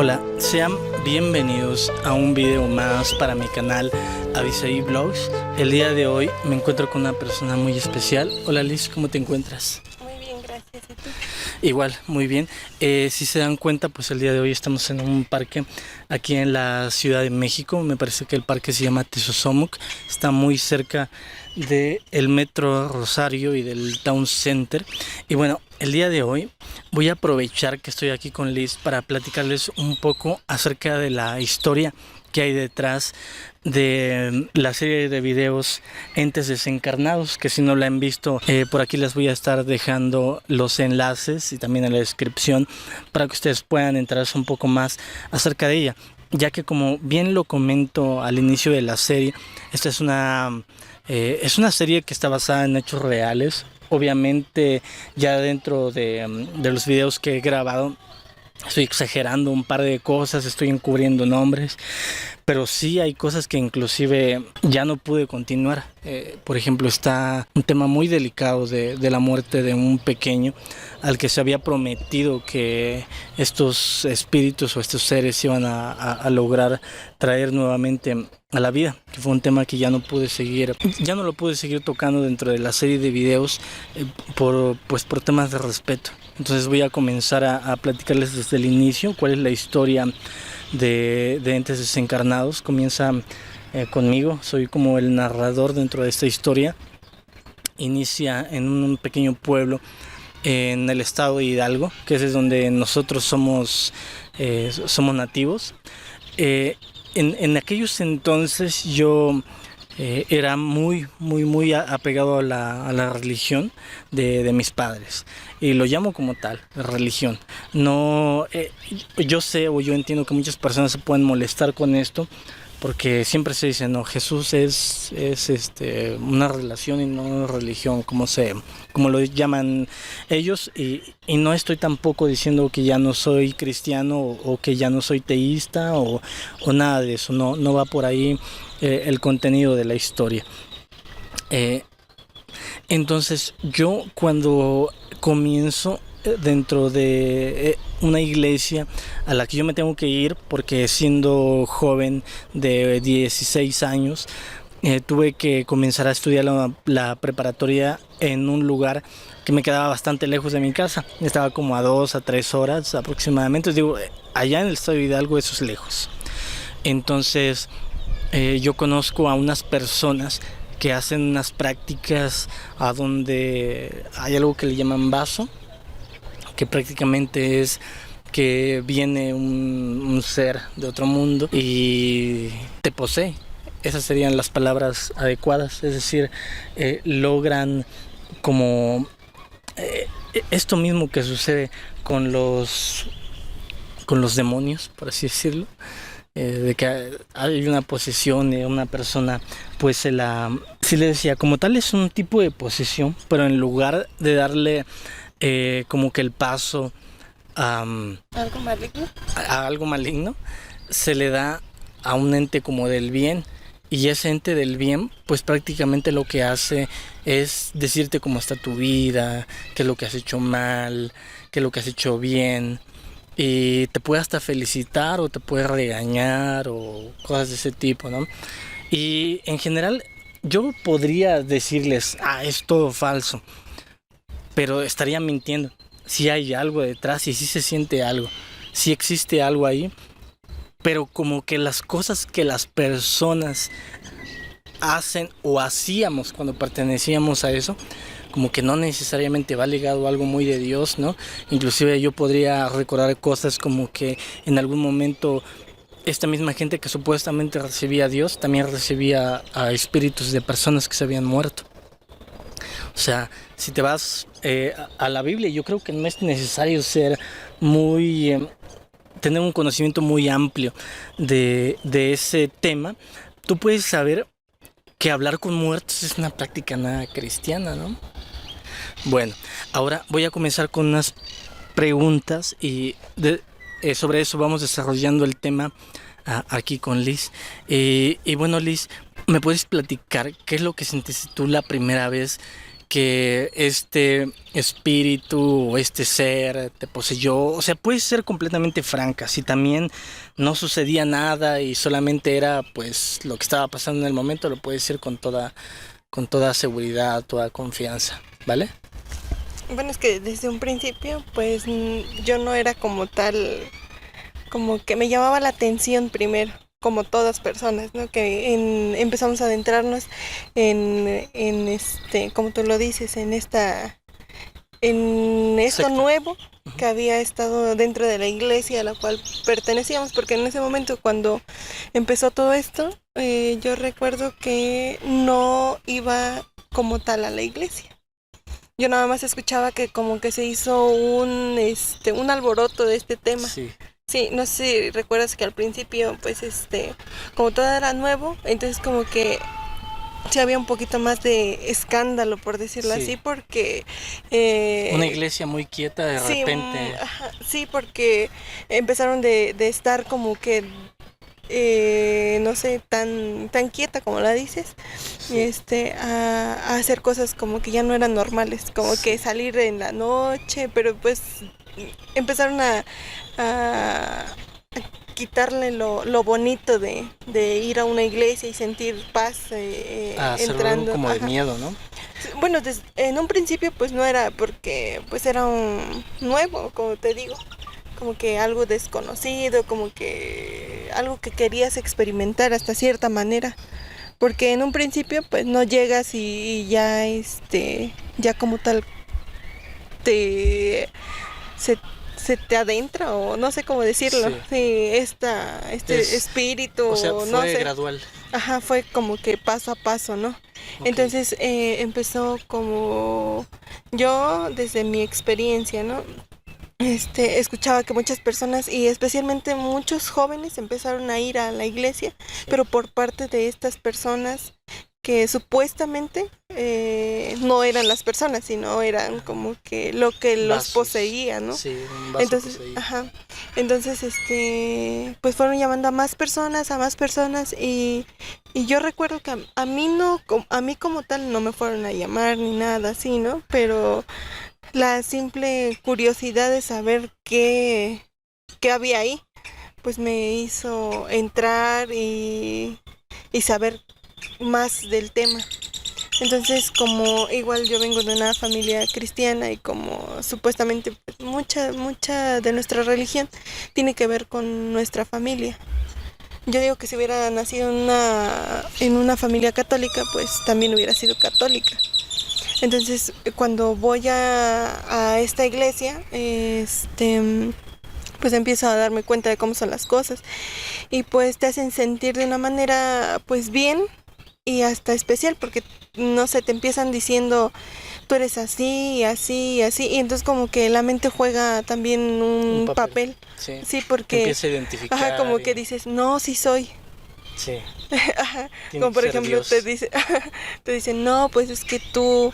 Hola, sean bienvenidos a un video más para mi canal Avisaí Vlogs. El día de hoy me encuentro con una persona muy especial. Hola Liz, ¿cómo te encuentras? Muy bien, gracias. ¿Y tú? Igual, muy bien. Si se dan cuenta, pues el día de hoy estamos en un parque aquí en la Ciudad de México. Me parece que el parque se llama Tezozomoc. Está muy cerca del Metro Rosario y del Town Center. Y bueno, el día de hoy voy a aprovechar que estoy aquí con Liz para platicarles un poco acerca de la historia que hay detrás de la serie de videos Entes Desencarnados, que si no la han visto, por aquí les voy a estar dejando los enlaces y también en la descripción para que ustedes puedan enterarse un poco más acerca de ella, ya que como bien lo comento al inicio de la serie, esta es una serie que está basada en hechos reales. Obviamente ya dentro de los videos que he grabado estoy exagerando un par de cosas, estoy encubriendo nombres, pero sí hay cosas que inclusive ya no pude continuar. Por ejemplo, está un tema muy delicado de la muerte de un pequeño al que se había prometido que estos espíritus o estos seres iban a lograr traer nuevamente a la vida, que fue un tema que ya no lo pude seguir tocando dentro de la serie de videos por temas de respeto. Entonces voy a comenzar a platicarles desde el inicio cuál es la historia de Entes Desencarnados. Comienza conmigo, soy como el narrador dentro de esta historia. Inicia en un pequeño pueblo en el estado de Hidalgo, que es donde nosotros somos nativos. En aquellos entonces yo era muy apegado a la religión de mis padres, y lo llamo como tal, religión. No, yo sé o yo entiendo que muchas personas se pueden molestar con esto, porque siempre se dice, no, Jesús es una relación y no una religión, como lo llaman ellos, y no estoy tampoco diciendo que ya no soy cristiano o que ya no soy teísta o nada de eso. No va por ahí el contenido de la historia. Entonces yo cuando comienzo dentro de una iglesia a la que yo me tengo que ir, porque siendo joven de 16 años tuve que comenzar a estudiar la preparatoria en un lugar que me quedaba bastante lejos de mi casa. Estaba como a 2 a 3 horas aproximadamente. Digo, allá en el estado de Hidalgo eso es lejos. Entonces yo conozco a unas personas que hacen unas prácticas a donde hay algo que le llaman vaso, que prácticamente es que viene un ser de otro mundo y te posee. Esas serían las palabras adecuadas, es decir, logran como esto mismo que sucede con los demonios, por así decirlo, de que hay una posesión de una persona, pues sí le decía, como tal es un tipo de posesión, pero en lugar de darle como que el paso ¿Algo maligno? a algo maligno, se le da a un ente como del bien, y ese ente del bien pues prácticamente lo que hace es decirte cómo está tu vida, qué es lo que has hecho mal, qué es lo que has hecho bien, y te puede hasta felicitar o te puede regañar o cosas de ese tipo, ¿no? Y en general yo podría decirles, es todo falso, pero estaría mintiendo. Si hay algo detrás y si se siente algo, si existe algo ahí, pero como que las cosas que las personas hacen o hacíamos cuando pertenecíamos a eso, como que no necesariamente va ligado a algo muy de Dios, ¿no? Inclusive yo podría recordar cosas como que en algún momento esta misma gente que supuestamente recibía a Dios también recibía a espíritus de personas que se habían muerto. O sea, si te vas a la Biblia, yo creo que no es necesario ser tener un conocimiento muy amplio de ese tema. Tú puedes saber que hablar con muertos es una práctica nada cristiana, ¿no? Bueno, ahora voy a comenzar con unas preguntas y sobre eso vamos desarrollando el tema aquí con Liz. Y bueno, Liz, ¿me puedes platicar qué es lo que sentiste tú la primera vez que este espíritu o este ser te poseyó. O sea, puedes ser completamente franca. Si también no sucedía nada y solamente era pues lo que estaba pasando en el momento, lo puedes decir con toda seguridad, toda confianza, ¿vale? Bueno, es que desde un principio, pues yo no era como tal, como que me llamaba la atención primero, como todas personas, ¿no? Que empezamos a adentrarnos como tú lo dices, en esto Secta. nuevo que había estado dentro de la iglesia a la cual pertenecíamos, porque en ese momento cuando empezó todo esto, yo recuerdo que no iba como tal a la iglesia. Yo nada más escuchaba que como que se hizo un alboroto de este tema. Sí, Sí, no sé si recuerdas que al principio, pues como todo era nuevo, entonces como que sí había un poquito más de escándalo, por decirlo sí. así, porque Una iglesia muy quieta de sí, repente. ajá, sí, porque empezaron de estar como que no sé, tan quieta como la dices, y Sí, a hacer cosas como que ya no eran normales, como que sí, salir en la noche, pero pues empezaron a quitarle lo bonito de ir a una iglesia y sentir paz a hacerlo algo entrando. como de Ajá. miedo, ¿no? Bueno, en un principio pues no era porque pues era un nuevo, como te digo, como que algo desconocido, como que algo que querías experimentar hasta cierta manera, porque en un principio pues no llegas y ya ya como tal te se, se te adentra o no sé cómo decirlo, Sí. sí, este Es, o sea, espíritu, no fue sé. gradual. Ajá, fue como que paso a paso, ¿no? Ok. Entonces empezó como yo desde mi experiencia, ¿no? Escuchaba que muchas personas y especialmente muchos jóvenes empezaron a ir a la iglesia, Sí. pero por parte de estas personas que supuestamente no eran las personas, sino eran como que lo que los Vasos. poseía, ¿no? Sí, un vaso Entonces, poseído. ajá, entonces, pues fueron llamando a más personas y yo recuerdo que a mí no, a mí como tal no me fueron a llamar ni nada así, ¿no? Pero la simple curiosidad de saber qué había ahí, pues me hizo entrar y saber más del tema. Entonces, como igual yo vengo de una familia cristiana y como supuestamente pues, mucha de nuestra religión tiene que ver con nuestra familia. Yo digo que si hubiera nacido en una familia católica, pues también hubiera sido católica. Entonces, cuando voy a esta iglesia, pues empiezo a darme cuenta de cómo son las cosas y pues te hacen sentir de una manera pues bien y hasta especial porque no sé, te empiezan diciendo tú eres así y así y así y entonces como que la mente juega también Un un papel. papel, Sí. sí, Te porque empieza a ajá, identificar como que y. dices, no, sí soy. Sí. Ajá, Tiene como que por ser ejemplo te Dios. dice, te dicen, no, pues es que tú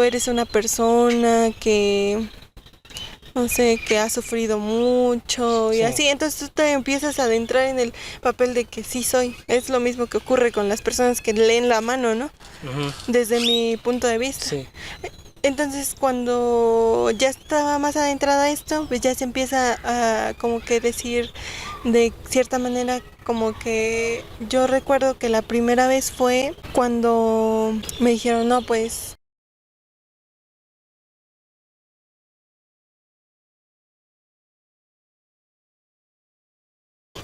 eres una persona que no sé, que ha sufrido mucho y Sí. así, entonces tú te empiezas a adentrar en el papel de que sí soy. Es lo mismo que ocurre con las personas que leen la mano, ¿no? Ujú. Desde mi punto de vista. Sí. Entonces cuando ya estaba más adentrada esto, pues ya se empieza a como que decir de cierta manera como que yo recuerdo que la primera vez fue cuando me dijeron, no, pues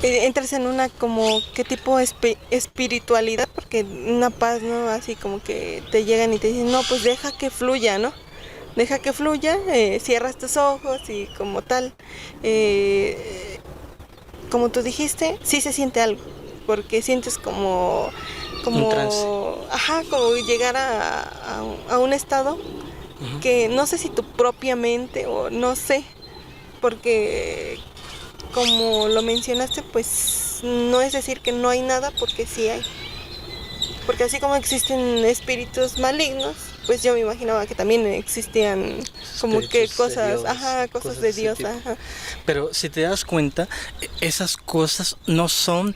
entras en una como qué tipo de espiritualidad, porque una paz, ¿no? Así como que te llegan y te dicen, no, pues deja que fluya, ¿no? Deja que fluya, cierras tus ojos y como tal, eh, como tú dijiste, sí se siente algo, porque sientes Un trance. ajá, como llegar a un estado Ujú. que no sé si tu propia mente o no sé, porque como lo mencionaste, pues no es decir que no hay nada, porque sí hay. Porque así como existen espíritus malignos, pues yo me imaginaba que también existían como que Espíritus de cosas, Dios, ajá, cosas cosas de de ese Dios, tipo. ajá. Pero si te das cuenta, esas cosas no son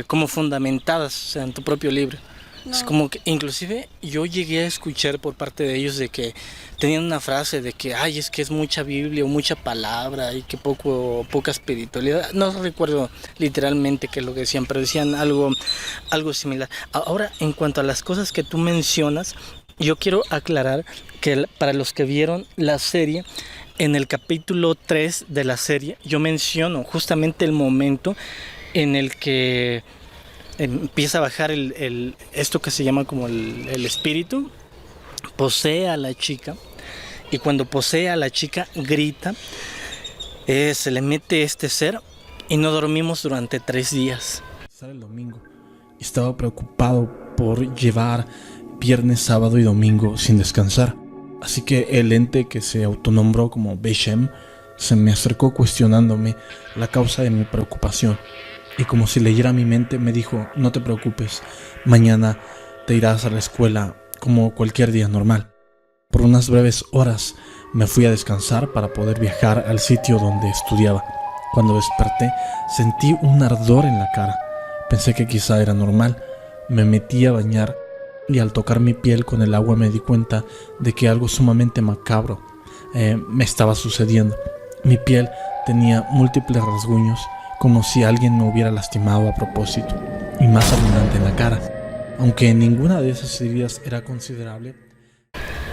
como fundamentadas, o sea, en tu propio libro. Es No. como que inclusive yo llegué a escuchar por parte de ellos de que tenían una frase de que ay, es que es mucha Biblia o mucha palabra y que poca espiritualidad. No recuerdo literalmente qué es lo que decían, pero decían algo similar. Ahora, en cuanto a las cosas que tú mencionas, yo quiero aclarar que para los que vieron la serie, en el capítulo 3 de la serie, yo menciono justamente el momento en el que empieza a bajar esto que se llama como el espíritu, posee a la chica, y cuando posee a la chica grita, se le mete este ser y no dormimos durante 3 días. El domingo estaba preocupado por llevar viernes, sábado y domingo sin descansar. Así que el ente que se autonombró como Beshem se me acercó cuestionándome la causa de mi preocupación. Y como si leyera mi mente me dijo, no te preocupes, mañana te irás a la escuela como cualquier día normal. Por unas breves horas me fui a descansar para poder viajar al sitio donde estudiaba. Cuando desperté sentí un ardor en la cara. Pensé que quizá era normal. Me metí a bañar y al tocar mi piel con el agua me di cuenta de que algo sumamente macabro me estaba sucediendo. Mi piel tenía múltiples rasguños, como si alguien me hubiera lastimado a propósito, y más abundante en la cara, aunque ninguna de esas heridas era considerable.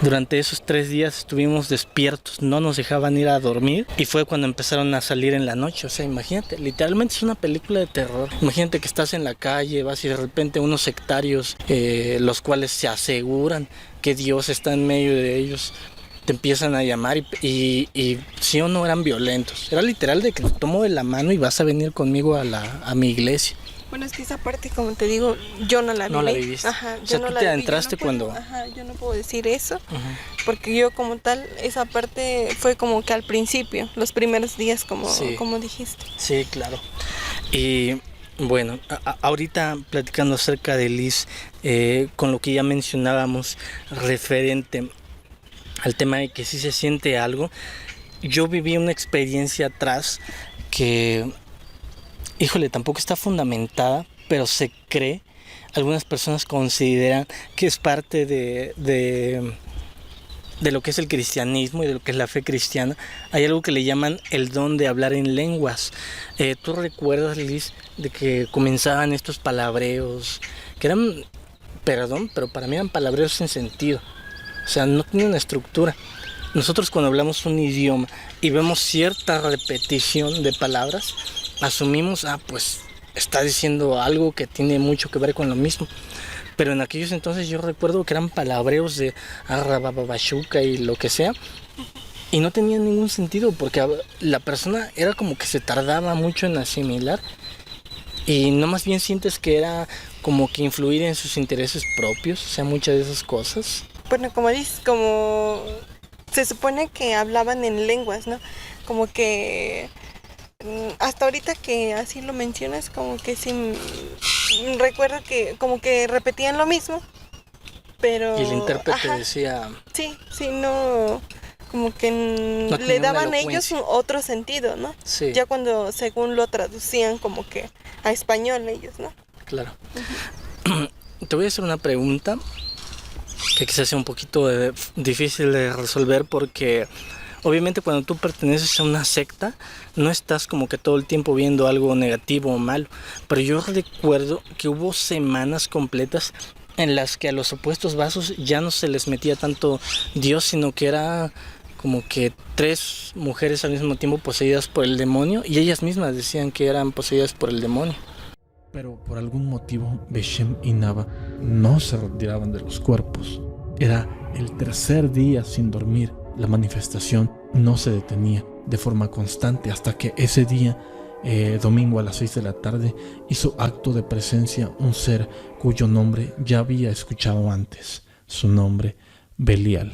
Durante esos 3 días estuvimos despiertos, no nos dejaban ir a dormir y fue cuando empezaron a salir en la noche. O sea, imagínate, literalmente es una película de terror. Imagínate que estás en la calle, vas y de repente unos sectarios, los cuales se aseguran que Dios está en medio de ellos, te empiezan a llamar y sí o no eran violentos. Era literal de que te tomo de la mano y vas a venir conmigo a mi iglesia. Bueno, es que esa parte, como te digo, yo no la viví. No la viviste. Ajá, O sea, yo no tú la te viví, adentraste yo no puedo, cuando... Ajá, yo no puedo decir eso, Ajá. porque yo como tal, esa parte fue como que al principio, los primeros días, como, Sí. como dijiste. Sí, claro. Y bueno, ahorita platicando acerca de Liz, con lo que ya mencionábamos referente al tema de que sí se siente algo, yo viví una experiencia atrás que, híjole, tampoco está fundamentada, pero se cree, algunas personas consideran que es parte de lo que es el cristianismo y de lo que es la fe cristiana. Hay algo que le llaman el don de hablar en lenguas. ¿Tú recuerdas, Liz, de que comenzaban estos palabreos, que eran, perdón, pero para mí eran palabreos sin sentido? O sea, no tenían una estructura. Nosotros cuando hablamos un idioma y vemos cierta repetición de palabras, asumimos, pues está diciendo algo que tiene mucho que ver con lo mismo. Pero en aquellos entonces yo recuerdo que eran palabreos de arrababashuca y lo que sea, y no tenían ningún sentido porque la persona era como que se tardaba mucho en asimilar y no, más bien sientes que era como que influir en sus intereses propios, o sea, muchas de esas cosas. Bueno, como dices, como se supone que hablaban en lenguas, ¿no? Como que hasta ahorita que así lo mencionas, como que sí recuerdo que como que repetían lo mismo, pero... Y el intérprete ajá, decía... sí, no, como que No le tenía una daban ellos elocuencia. otro sentido, ¿no? Sí, Ya cuando según lo traducían como que a español ellos, ¿no? claro. Te voy a hacer una pregunta que quizás sea un poquito difícil de resolver porque obviamente cuando tú perteneces a una secta no estás como que todo el tiempo viendo algo negativo o malo, pero yo recuerdo que hubo semanas completas en las que a los opuestos vasos ya no se les metía tanto Dios, sino que era como que 3 mujeres al mismo tiempo poseídas por el demonio y ellas mismas decían que eran poseídas por el demonio. Pero por algún motivo Beshem y Nava no se retiraban de los cuerpos. Era el tercer día sin dormir. La manifestación no se detenía de forma constante hasta que ese día, domingo a las 6 de la tarde, hizo acto de presencia un ser cuyo nombre ya había escuchado antes. Su nombre, Belial.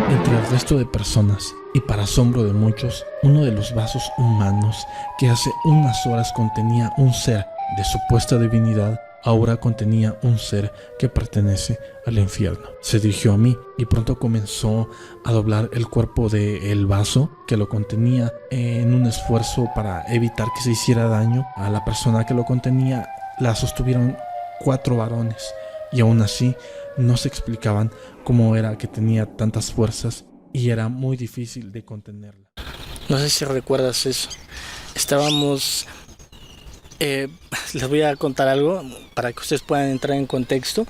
Entre el resto de personas, y para asombro de muchos, uno de los vasos humanos que hace unas horas contenía un ser de supuesta divinidad, ahora contenía un ser que pertenece al infierno. Se dirigió a mí y pronto comenzó a doblar el cuerpo del vaso que lo contenía en un esfuerzo para evitar que se hiciera daño a la persona que lo contenía. la sostuvieron 4 varones y aún así no se explicaban cómo era que tenía tantas fuerzas y era muy difícil de contenerla. No sé si recuerdas eso. Estábamos... les voy a contar algo para que ustedes puedan entrar en contexto.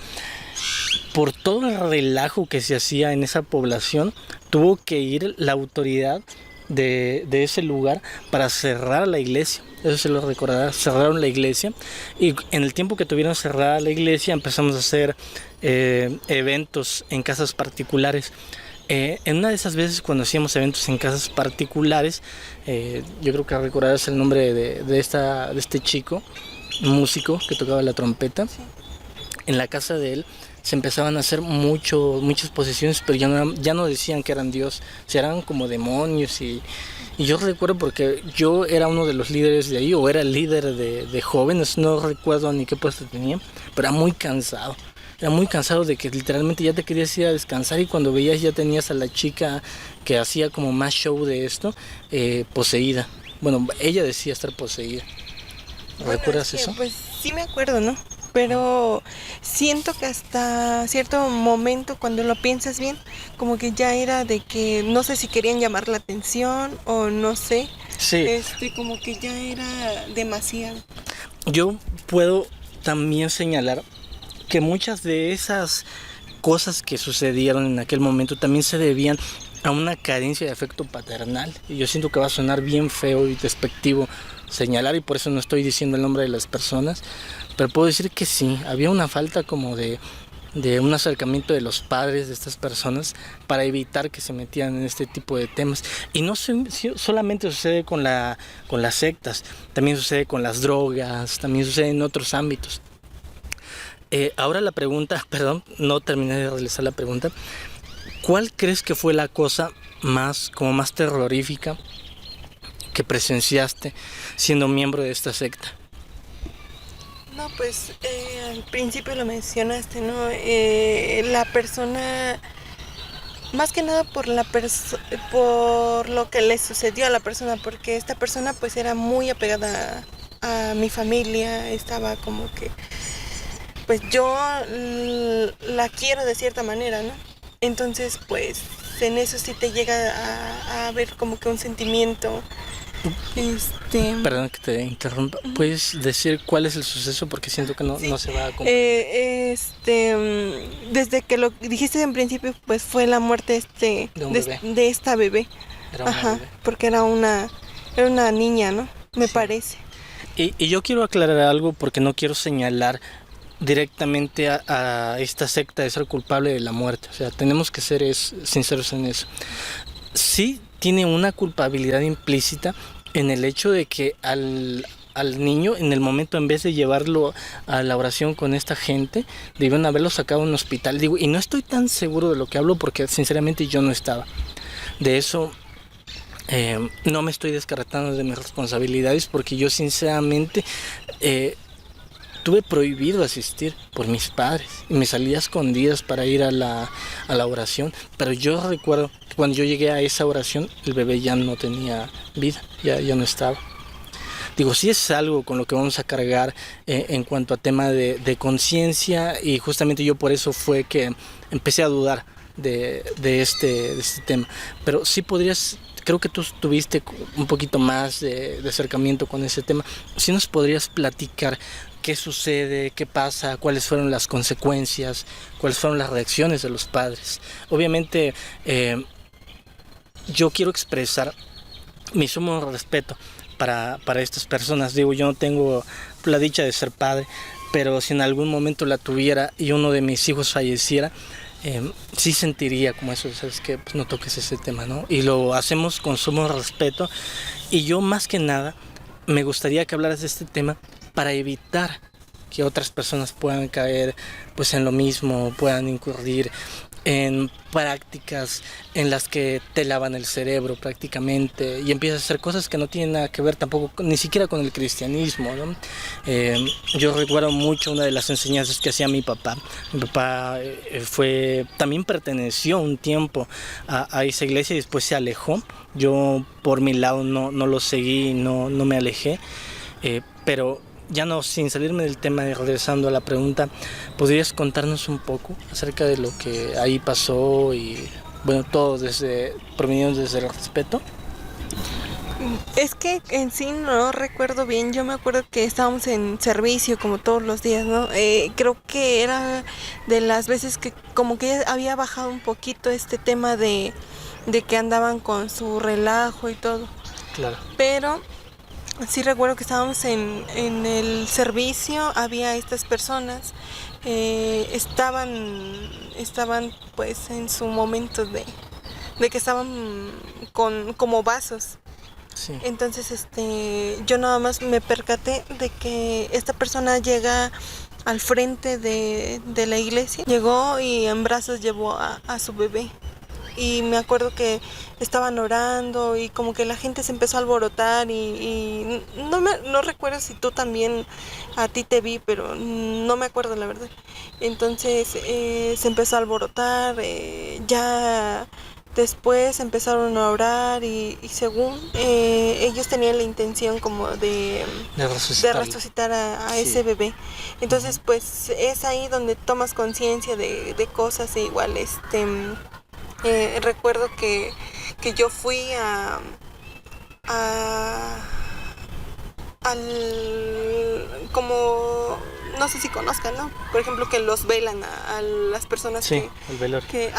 Por todo el relajo que se hacía en esa población, tuvo que ir la autoridad de ese lugar para cerrar la iglesia. Eso se lo recordará, cerraron la iglesia y en el tiempo que tuvieron cerrada la iglesia empezamos a hacer eventos en casas particulares. En una de esas veces cuando hacíamos eventos en casas particulares, yo creo que recordarás el nombre de este chico, músico que tocaba la trompeta. Sí. En la casa de él se empezaban a hacer muchas posesiones, pero ya no decían que eran Dios, se eran como demonios y yo recuerdo porque yo era uno de los líderes de ahí, o era el líder de jóvenes, no recuerdo ni qué puesto tenía, pero era muy cansado. Era muy cansado de que literalmente ya te querías ir a descansar y cuando veías ya tenías a la chica que hacía como más show de esto, poseída. Bueno, ella decía estar poseída. ¿Recuerdas eso? Pues sí me acuerdo, ¿no? Pero siento que hasta cierto momento, cuando lo piensas bien, como que ya era de que no sé si querían llamar la atención o no sé. Sí. Como que ya era demasiado. Yo puedo también señalar que muchas de esas cosas que sucedieron en aquel momento también se debían a una carencia de afecto paternal. Y yo siento que va a sonar bien feo y despectivo señalar, y por eso no estoy diciendo el nombre de las personas, pero puedo decir que sí, había una falta como de un acercamiento de los padres de estas personas para evitar que se metieran en este tipo de temas. Y no solamente sucede con las sectas, también sucede con las drogas, también sucede en otros ámbitos. Ahora la pregunta, perdón, no terminé de realizar la pregunta. ¿Cuál crees que fue la cosa más terrorífica que presenciaste siendo miembro de esta secta? No, pues al principio lo mencionaste, ¿no? La persona, más que nada por lo que le sucedió a la persona, porque esta persona pues era muy apegada a mi familia, estaba como que, pues yo la quiero de cierta manera, ¿no? Entonces pues en eso sí te llega a ver como que un sentimiento. Perdón que te interrumpa. ¿Puedes decir cuál es el suceso? Porque siento que no se va a comprender. Desde que lo dijiste en principio, pues fue la muerte de esta bebé. Era una bebé. Porque era una niña, ¿no? Me parece. Y yo quiero aclarar algo porque no quiero señalar directamente a esta secta de ser culpable de la muerte. O sea, tenemos que ser sinceros en eso. Sí tiene una culpabilidad implícita en el hecho de que al niño, en el momento, en vez de llevarlo a la oración con esta gente, debieron haberlo sacado a un hospital. Digo, y no estoy tan seguro de lo que hablo porque sinceramente yo no estaba. De eso no me estoy descartando de mis responsabilidades porque yo sinceramente tuve prohibido asistir por mis padres y me salía a escondidas para ir a la oración, pero yo recuerdo que cuando yo llegué a esa oración el bebé ya no tenía vida, ya no estaba. Digo, sí es algo con lo que vamos a cargar en cuanto a tema de conciencia, y justamente yo por eso fue que empecé a dudar de este tema, pero sí podrías... Creo que tú tuviste un poquito más de acercamiento con ese tema. ¿Sí nos podrías platicar qué sucede, qué pasa, cuáles fueron las consecuencias, cuáles fueron las reacciones de los padres? Obviamente, yo quiero expresar mi sumo respeto para estas personas. Digo, yo no tengo la dicha de ser padre, pero si en algún momento la tuviera y uno de mis hijos falleciera, sí sentiría como eso, sabes que pues no toques ese tema, ¿no? Y lo hacemos con sumo respeto, y yo más que nada me gustaría que hablaras de este tema para evitar que otras personas puedan caer pues en lo mismo, puedan incurrir en prácticas en las que te lavan el cerebro prácticamente y empiezas a hacer cosas que no tienen nada que ver tampoco ni siquiera con el cristianismo, ¿no? Yo recuerdo mucho una de las enseñanzas que hacía mi papá. Mi papá también perteneció un tiempo a esa iglesia y después se alejó. Yo por mi lado no lo seguí, no me alejé, pero ya no, sin salirme del tema y regresando a la pregunta, ¿podrías contarnos un poco acerca de lo que ahí pasó y, bueno, todo proveniendo desde el respeto? Es que en sí no recuerdo bien, yo me acuerdo que estábamos en servicio como todos los días, ¿no? Creo que era de las veces que como que había bajado un poquito este tema de que andaban con su relajo y todo. Claro. Pero sí recuerdo que estábamos en el servicio, había estas personas, estaban pues en su momento de que estaban con como vasos. Sí. Entonces yo nada más me percaté de que esta persona llega al frente de la iglesia, llegó y en brazos llevó a su bebé. Y me acuerdo que estaban orando y como que la gente se empezó a alborotar y no recuerdo si tú también, a ti te vi, pero no me acuerdo la verdad. Entonces se empezó a alborotar, ya después empezaron a orar y según ellos tenían la intención como de resucitar a Sí. ese bebé. Entonces pues es ahí donde tomas conciencia de cosas e igual recuerdo que yo fui como, no sé si conozcan, ¿no? Por ejemplo, que los velan a las personas Sí, el velorio. que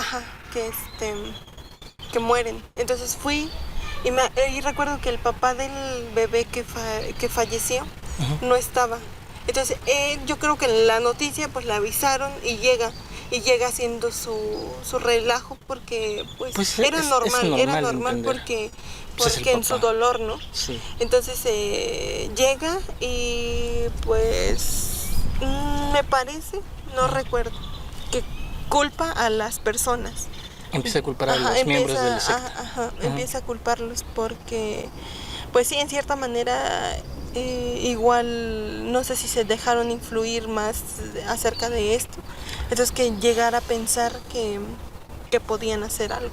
mueren. Entonces fui y recuerdo que el papá del bebé que falleció no estaba. Entonces yo creo que en la noticia pues la avisaron y llega haciendo su relajo porque pues era normal porque en su dolor, ¿no? Sí. Entonces llega y pues me parece, no recuerdo, que culpa a las personas. Empieza a culpar a los miembros de la secta. Empieza a culparlos porque, pues sí, en cierta manera, igual no sé si se dejaron influir más acerca de esto. Entonces que llegar a pensar que podían hacer algo.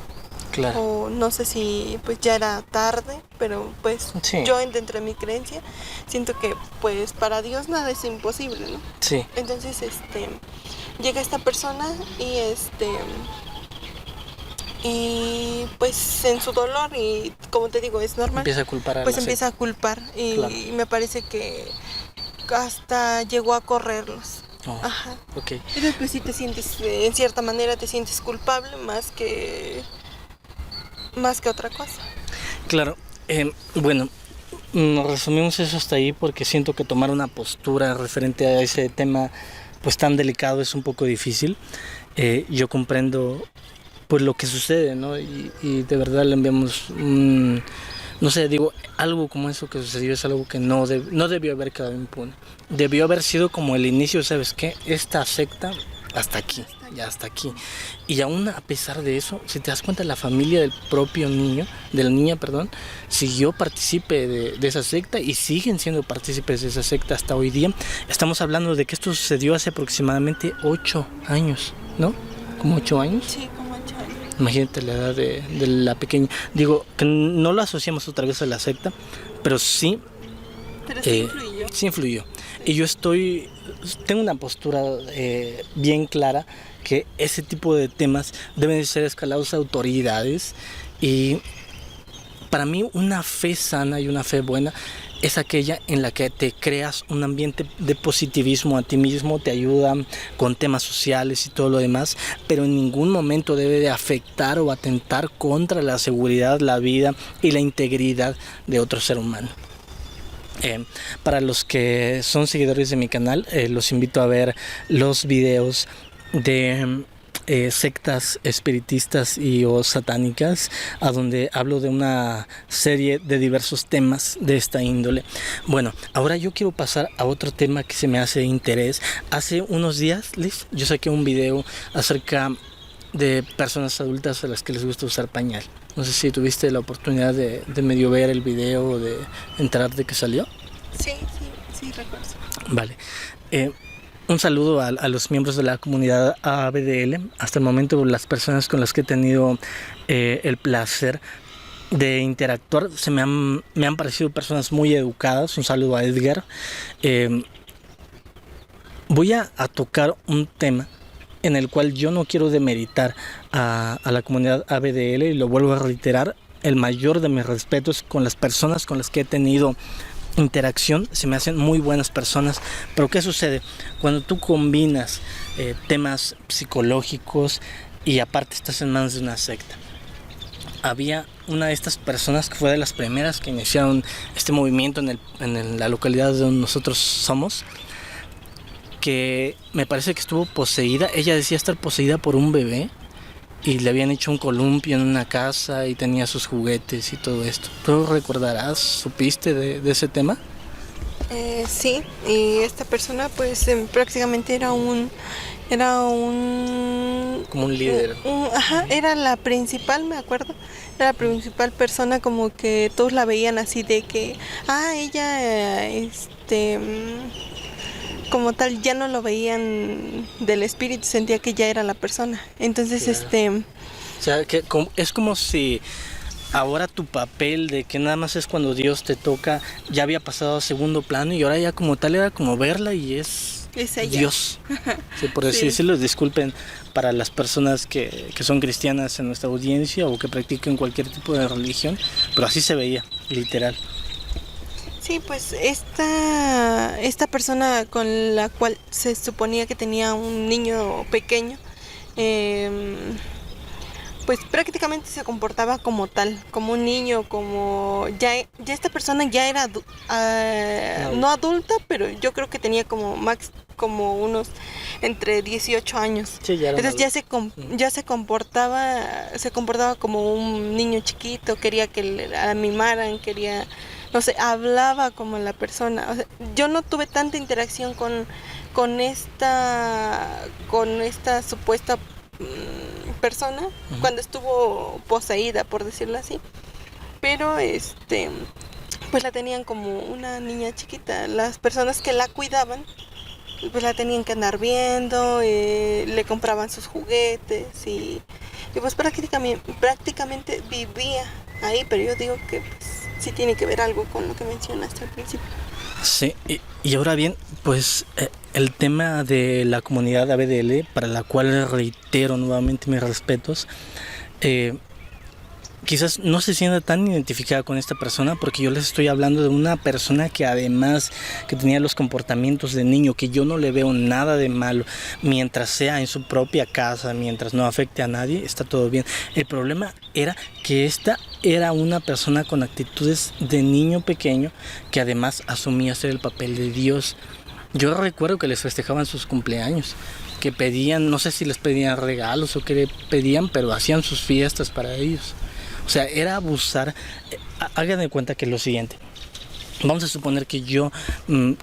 Claro. O no sé si pues ya era tarde, pero pues Sí. yo entre mi creencia siento que pues para Dios nada es imposible, ¿no? Sí. Entonces llega esta persona y pues en su dolor y como te digo es normal, Empieza a culpar a pues la empieza secta. a culpar y Claro. me parece que hasta llegó a correrlos. Oh, Ajá. ok. Entonces pues sí te sientes, en cierta manera te sientes culpable más que otra cosa. Claro. Bueno, resumimos eso hasta ahí porque siento que tomar una postura referente a ese tema pues tan delicado es un poco difícil. Yo comprendo pues lo que sucede, ¿no? Y de verdad le enviamos no sé, digo, algo como eso que sucedió es algo que no debió haber quedado impune. Debió haber sido como el inicio, ¿sabes qué? Esta secta hasta aquí, ya hasta aquí. Y aún a pesar de eso, si te das cuenta, la familia del propio niño, de la niña, perdón, siguió partícipe de esa secta y siguen siendo partícipes de esa secta hasta hoy día. Estamos hablando de que esto sucedió hace aproximadamente 8 años, ¿no? ¿Como 8 años? Sí, como 8 años. Imagínate la edad de la pequeña. Digo, que no lo asociamos otra vez a la secta, pero sí, Pero sí influyó. sí influyó. Y yo tengo una postura bien clara que ese tipo de temas deben de ser escalados a autoridades y para mí una fe sana y una fe buena es aquella en la que te creas un ambiente de positivismo a ti mismo, te ayuda con temas sociales y todo lo demás, pero en ningún momento debe de afectar o atentar contra la seguridad, la vida y la integridad de otro ser humano. Para los que son seguidores de mi canal, los invito a ver los videos de sectas espiritistas o satánicas, a donde hablo de una serie de diversos temas de esta índole. Bueno, ahora yo quiero pasar a otro tema que se me hace de interés. Hace unos días, Liz, yo saqué un video acerca de personas adultas a las que les gusta usar pañal. No sé si tuviste la oportunidad de medio ver el video o de enterar de que salió. Sí, recuerdo. Vale. Un saludo a los miembros de la comunidad ABDL. Hasta el momento las personas con las que he tenido el placer de interactuar, me han parecido personas muy educadas. Un saludo a Edgar. Voy a tocar un tema en el cual yo no quiero demeritar a la comunidad ABDL, y lo vuelvo a reiterar, el mayor de mis respetos con las personas con las que he tenido interacción, se me hacen muy buenas personas. Pero ¿qué sucede? Cuando tú combinas temas psicológicos y aparte estás en manos de una secta. Había una de estas personas que fue de las primeras que iniciaron este movimiento en la localidad donde nosotros somos, que me parece que estuvo poseída. Ella decía estar poseída por un bebé y le habían hecho un columpio en una casa y tenía sus juguetes y todo esto. ¿Tú recordarás, supiste de ese tema? Sí, y esta persona pues prácticamente era un Como un líder. Era la principal, me acuerdo. Era la principal persona, como que todos la veían así de que, ella, como tal, ya no lo veían del espíritu, sentía que ya era la persona. Entonces, Claro. O sea, que es como si ahora tu papel de que nada más es cuando Dios te toca ya había pasado a segundo plano, y ahora ya como tal era como verla y es ella. Dios. Sí, por así Sí. decirlo. Disculpen para las personas que son cristianas en nuestra audiencia o que practiquen cualquier tipo de religión, pero así se veía, literal. Sí, pues esta persona con la cual se suponía que tenía un niño pequeño, pues prácticamente se comportaba como tal, como un niño, como ya esta persona ya era no adulta, pero yo creo que tenía como unos entre 18 años. Sí, ya era Entonces ya se comportaba como un niño chiquito, quería que la mimaran, quería, no sé, hablaba como la persona. O sea, yo no tuve tanta interacción con esta supuesta persona cuando estuvo poseída, por decirlo así, pero pues la tenían como una niña chiquita. Las personas que la cuidaban pues la tenían que andar viendo, le compraban sus juguetes y pues prácticamente vivía ahí. Pero yo digo que pues, sí tiene que ver algo con lo que mencionaste al principio. Sí, y ahora bien, pues el tema de la comunidad ABDL, para la cual reitero nuevamente mis respetos, quizás no se sienta tan identificada con esta persona, porque yo les estoy hablando de una persona que además que tenía los comportamientos de niño, que yo no le veo nada de malo, mientras sea en su propia casa, mientras no afecte a nadie, está todo bien. El problema era que esta era una persona con actitudes de niño pequeño, que además asumía ser el papel de Dios. Yo recuerdo que les festejaban sus cumpleaños, que pedían, no sé si les pedían regalos o qué le pedían, pero hacían sus fiestas para ellos. O sea, era abusar. Hagan de cuenta que es lo siguiente. Vamos a suponer que yo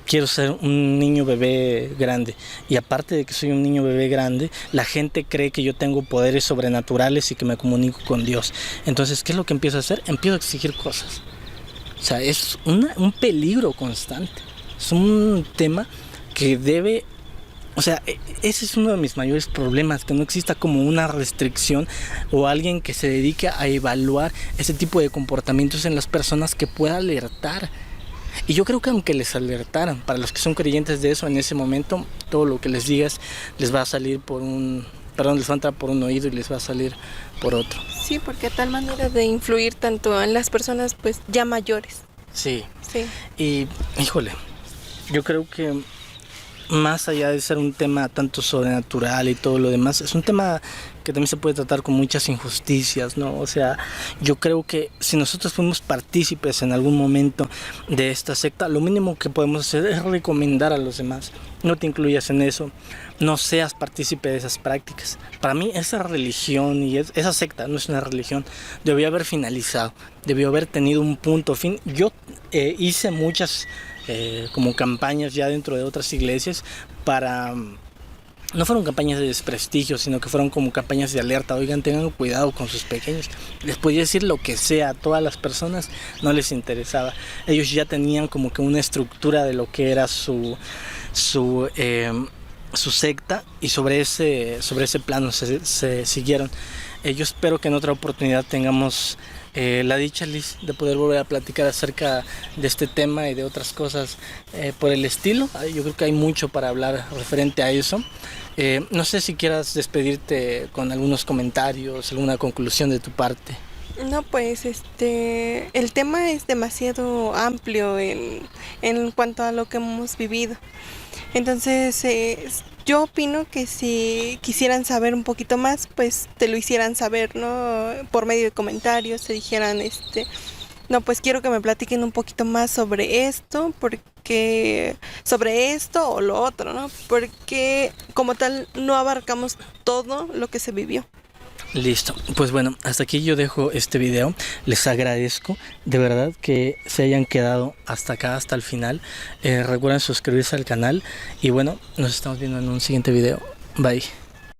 quiero ser un niño bebé grande, y aparte de que soy un niño bebé grande, la gente cree que yo tengo poderes sobrenaturales y que me comunico con Dios. Entonces, ¿qué es lo que empiezo a hacer? Empiezo a exigir cosas. O sea, es un peligro constante. Es un tema que debe... O sea, ese es uno de mis mayores problemas, que no exista como una restricción o alguien que se dedique a evaluar ese tipo de comportamientos en las personas, que pueda alertar. Y yo creo que aunque les alertaran, para los que son creyentes de eso, en ese momento, todo lo que les digas les va a salir les va a entrar por un oído y les va a salir por otro. Sí, porque tal manera de influir tanto en las personas pues ya mayores. Sí. Sí. Y, híjole, yo creo que más allá de ser un tema tanto sobrenatural y todo lo demás, es un tema que también se puede tratar con muchas injusticias, ¿no? O sea, yo creo que si nosotros fuimos partícipes en algún momento de esta secta, lo mínimo que podemos hacer es recomendar a los demás: no te incluyas en eso, no seas partícipe de esas prácticas. Para mí esa religión y esa secta no es una religión, debió haber finalizado, debió haber tenido un punto fin. Yo hice muchas como campañas ya dentro de otras iglesias para... No fueron campañas de desprestigio, sino que fueron como campañas de alerta. Oigan, tengan cuidado con sus pequeños. Les podía decir lo que sea, a todas las personas no les interesaba. Ellos ya tenían como que una estructura de lo que era su secta, y sobre ese plano se siguieron. Yo espero que en otra oportunidad tengamos la dicha, Liz, de poder volver a platicar acerca de este tema y de otras cosas por el estilo. Yo creo que hay mucho para hablar referente a eso. No sé si quieras despedirte con algunos comentarios, alguna conclusión de tu parte. No, pues el tema es demasiado amplio en cuanto a lo que hemos vivido. Entonces, yo opino que si quisieran saber un poquito más, pues te lo hicieran saber, ¿no? Por medio de comentarios, te dijeran, no, pues quiero que me platiquen un poquito más sobre esto, porque sobre esto o lo otro, ¿no? Porque como tal no abarcamos todo lo que se vivió. Listo, pues bueno, hasta aquí yo dejo este video. Les agradezco de verdad que se hayan quedado hasta acá, hasta el final. Recuerden suscribirse al canal y bueno, nos estamos viendo en un siguiente video. Bye.